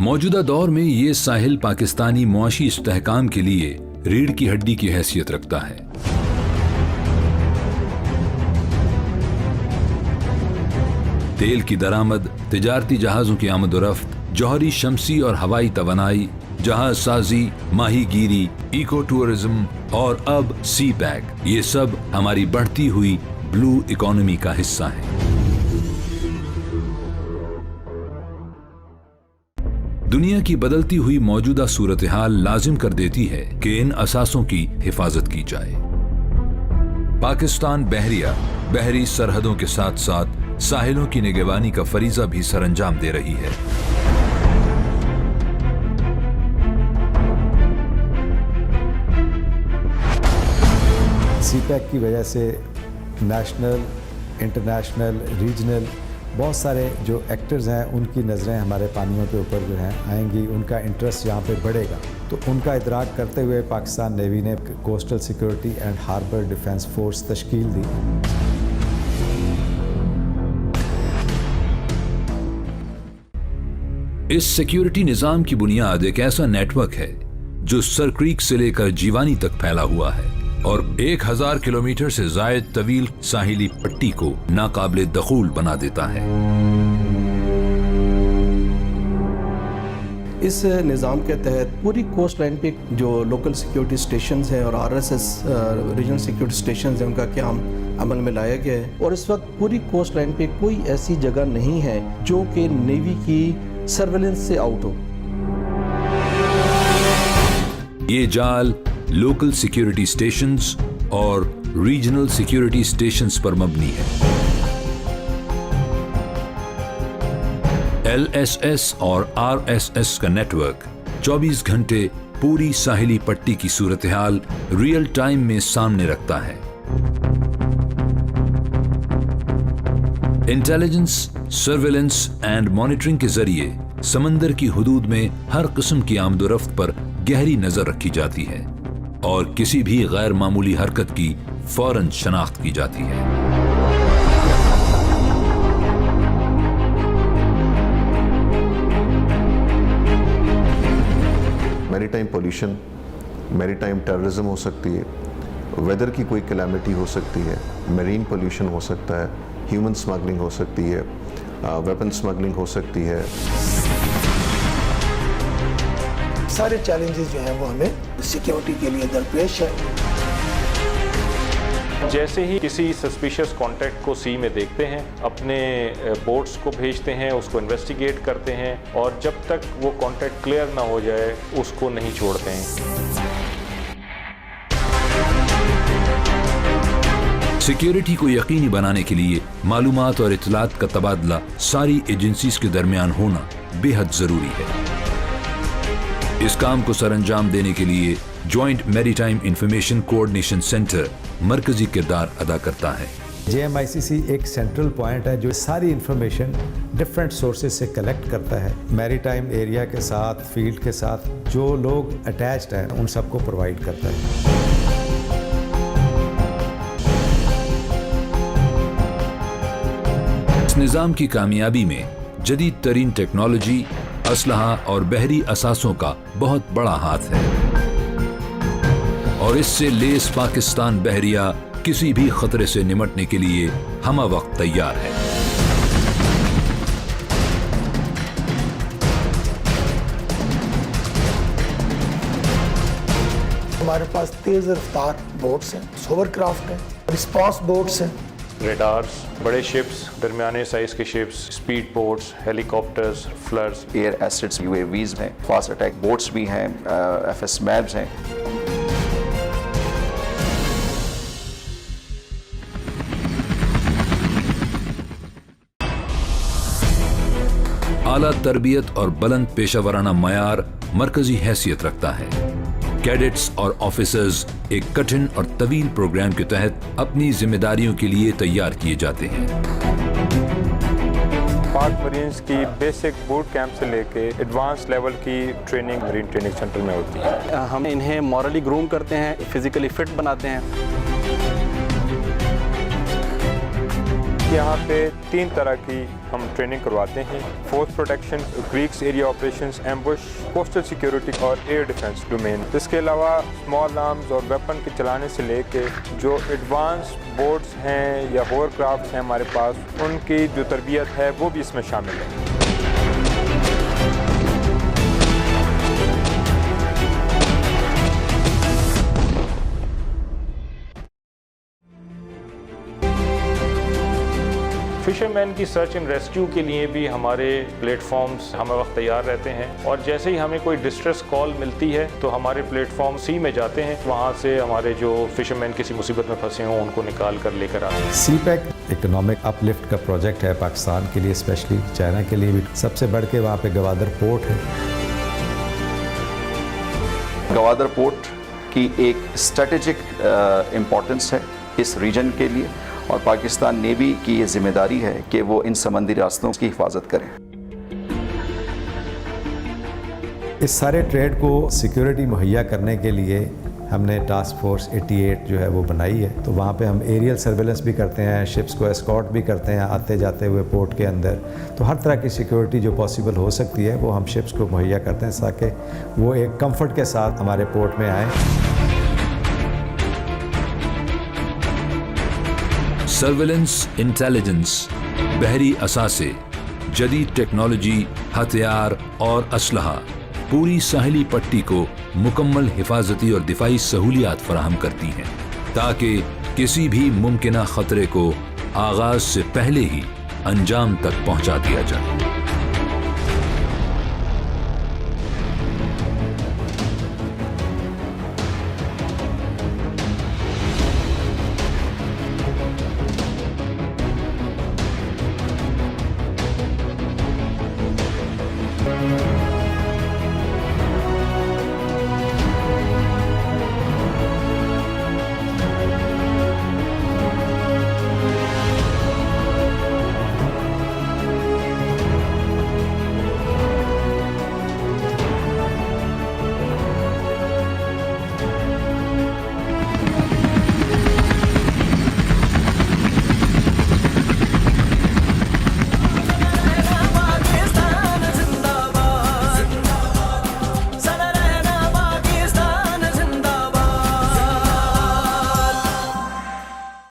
मौजूदा दौर में ये साहिल पाकिस्तानी मुआशी इस्तेहकाम के लिए रीढ़ की हड्डी की हैसियत रखता है। तेल की दरामद, तिजारती जहाजों की आमद-ओ-रफ्त, जौहरी, शमसी और हवाई तवानाई, जहाज साजी, माहीगीरी, इको टूरिज्म और अब सी पैक, ये सब हमारी बढ़ती हुई ब्लू इकोनॉमी का हिस्सा है। दुनिया की बदलती हुई मौजूदा सूरत हाल लाजिम कर देती है कि इन असासों की हिफाजत की जाए। पाकिस्तान बहरिया बहरी सरहदों के साथ साथ साहिलों की निगरानी का फरीजा भी सरअंजाम दे रही है। सीपैक की वजह से नेशनल, इंटरनेशनल, रीजनल बहुत सारे जो एक्टर्स हैं उनकी नज़रें हमारे पानियों के ऊपर जो हैं आएंगी, उनका इंटरेस्ट यहाँ पे बढ़ेगा। तो उनका इदराक करते हुए पाकिस्तान नेवी ने coastal security and harbour defence force तश्कील दी। इस सिक्योरिटी निजाम की बुनियाद एक ऐसा नेटवर्क है जो सर क्रीक से लेकर जीवानी तक फैला हुआ है और 1000 किलोमीटर से जायद तवील साहिली पट्टी को नाकाबिले दखूल बना देता है। इस निज़ाम के तहत पूरी कोस्ट लाइन पे जो लोकल सिक्योरिटी स्टेशंस हैं और आरएसएस रीजनल सिक्योरिटी स्टेशंस हैं उनका क़याम अमल में लाया गया है और इस वक्त पूरी कोस्ट लाइन पे कोई ऐसी जगह नहीं है जो कि नेवी की सर्वेलेंस से आउट हो। ये जाल लोकल सिक्योरिटी स्टेशंस और रीजनल सिक्योरिटी स्टेशंस पर मबनी है। एलएसएस और आरएसएस का नेटवर्क 24 घंटे पूरी साहिली पट्टी की सूरत हाल रियल टाइम में सामने रखता है। इंटेलिजेंस, सर्वेलेंस एंड मॉनिटरिंग के जरिए समंदर की हुदूद में हर किस्म की आमदोरफ्त पर गहरी नजर रखी जाती है और किसी भी गैर मामूली हरकत की फौरन शनाख्त की जाती है। मैरीटाइम पोल्यूशन, मैरीटाइम टेररिज्म हो सकती है, वेदर की कोई कैलामिटी हो सकती है, मरीन पोल्यूशन हो सकता है, ह्यूमन स्मगलिंग हो सकती है, वेपन स्मगलिंग हो सकती है। सारे चैलेंजेस जो हैं वो हमें सिक्योरिटी के लिए दरपेश है। जैसे ही किसी सस्पिशियस कॉन्टैक्ट को सी में देखते हैं, अपने बोट्स को भेजते हैं, उसको इन्वेस्टिगेट करते हैं और जब तक वो कॉन्टैक्ट क्लियर ना हो जाए उसको नहीं छोड़ते हैं। सिक्योरिटी को यकीनी बनाने के लिए मालूमात और इत्तलात का तबादला सारी एजेंसीज के दरमियान होना बेहद जरूरी है। इस काम को सरअंजाम देने के लिए joint maritime information coordination centre मरकजी किरदार अदा करता है। JMICC एक सेंट्रल पॉइंट है जो सारी इंफॉर्मेशन डिफरेंट सोर्सेज से कलेक्ट करता है। मैरीटाइम एरिया के साथ, फील्ड के साथ जो लोग अटैच्ड हैं उन सबको प्रोवाइड करता है। इस निज़ाम की कामयाबी में जदीद तरीन टेक्नोलॉजी, असलहा और बहरी असासों का बहुत बड़ा हाथ है और इससे लेस पाकिस्तान बहरिया किसी भी खतरे से निमटने के लिए हमा वक्त तैयार है। हमारे पास तेज रफ्तार बोट्स हैं, होवरक्राफ्ट हैं, रिस्पॉन्स बोट्स हैं, रेडार्स, बड़े शिप्स, दरमियाने साइज के ships, speed boats, helicopters, floods, air assets, UAVs हैं, फास्ट अटैक बोट्स भी हैं, FS मैप्स हैं। आला तरबियत और बुलंद पेशावराना मयार मरकजी हैसियत रखता है। कैडेट्स और ऑफिसर्स एक कठिन और तवील प्रोग्राम के तहत अपनी जिम्मेदारियों के लिए तैयार किए जाते हैं। पाक मरीन्स की बेसिक बूट कैंप से लेके एडवांस लेवल की ट्रेनिंग मरीन ट्रेनिंग सेंटर में होती है। हम इन्हें मॉरली ग्रूम करते हैं, फिजिकली फिट बनाते हैं। यहाँ पे 3 तरह की हम ट्रेनिंग करवाते हैं, force protection, creeks area operations, ambush, coastal security और एयर डिफेंस डोमेन। इसके अलावा स्मॉल आर्म्स और वेपन के चलाने से लेके जो एडवांस बोट्स हैं या होवरक्राफ्ट हैं हमारे पास, उनकी जो तरबियत है वो भी इसमें शामिल है। फिशरमैन की सर्च एंड रेस्क्यू के लिए भी हमारे प्लेटफॉर्म्स हमें वक्त तैयार रहते हैं, और जैसे ही हमें कोई डिस्ट्रेस कॉल मिलती है तो हमारे प्लेटफॉर्म सी में जाते हैं, वहाँ से हमारे जो फिशरमैन किसी मुसीबत में फंसे हों उनको निकाल कर लेकर आते हैं। सी पैक इकोनॉमिक अपलिफ्ट का प्रोजेक्ट है पाकिस्तान के लिए, स्पेशली चाइना के लिए भी। सबसे बढ़ के वहाँ पे गवादर पोर्ट है। गवादर पोर्ट की एक स्ट्रेटेजिक इम्पोर्टेंस है इस रीजन के लिए, और पाकिस्तान नेवी की ये जिम्मेदारी है कि वो इन समंदरी रास्तों की हिफाजत करें। इस सारे ट्रेड को सिक्योरिटी मुहैया करने के लिए हमने टास्क फोर्स 88 जो है वो बनाई है। तो वहाँ पे हम एरियल सर्वेलेंस भी करते हैं, शिप्स को एस्कॉर्ट भी करते हैं आते जाते हुए पोर्ट के अंदर। तो हर तरह की सिक्योरिटी जो पॉसिबल हो सकती है वो हम शिप्स को मुहैया करते हैं, ताकि वो एक कंफर्ट के साथ हमारे पोर्ट में आएँ। सर्वेलेंस, इंटेलिजेंस, बहरी असासे, जदीद टेक्नोलॉजी, हथियार और असलहा पूरी साहिली पट्टी को मुकम्मल हिफाजती और दिफाई सहूलियात फराहम करती हैं, ताकि किसी भी मुमकिना खतरे को आगाज से पहले ही अंजाम तक पहुंचा दिया जाए।